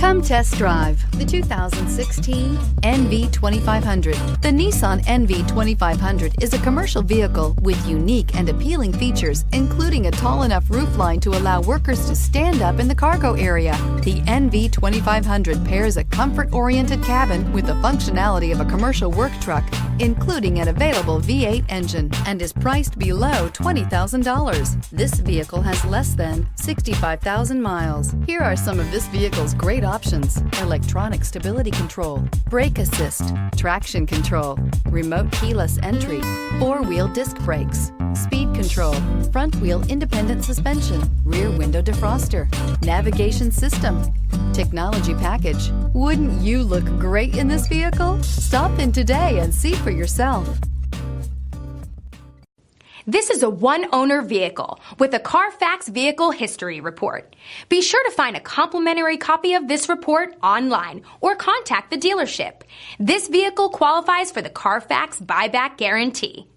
Come test drive the 2016 NV2500. The Nissan NV2500 is a commercial vehicle with unique and appealing features, including a tall enough roofline to allow workers to stand up in the cargo area. The NV2500 pairs a comfort-oriented cabin with the functionality of a commercial work truck, including an available V8 engine, and is priced below $20,000. This vehicle has less than 65,000 miles. Here are some of this vehicle's great options: electronic stability control, brake assist, traction control, remote keyless entry, four-wheel disc brakes, speed control, front wheel independent suspension, rear window defroster, navigation system, technology package. Wouldn't you look great in this vehicle? Stop in today and see for yourself. This is a one-owner vehicle with a Carfax Vehicle History Report. Be sure to find a complimentary copy of this report online or contact the dealership. This vehicle qualifies for the Carfax Buyback Guarantee.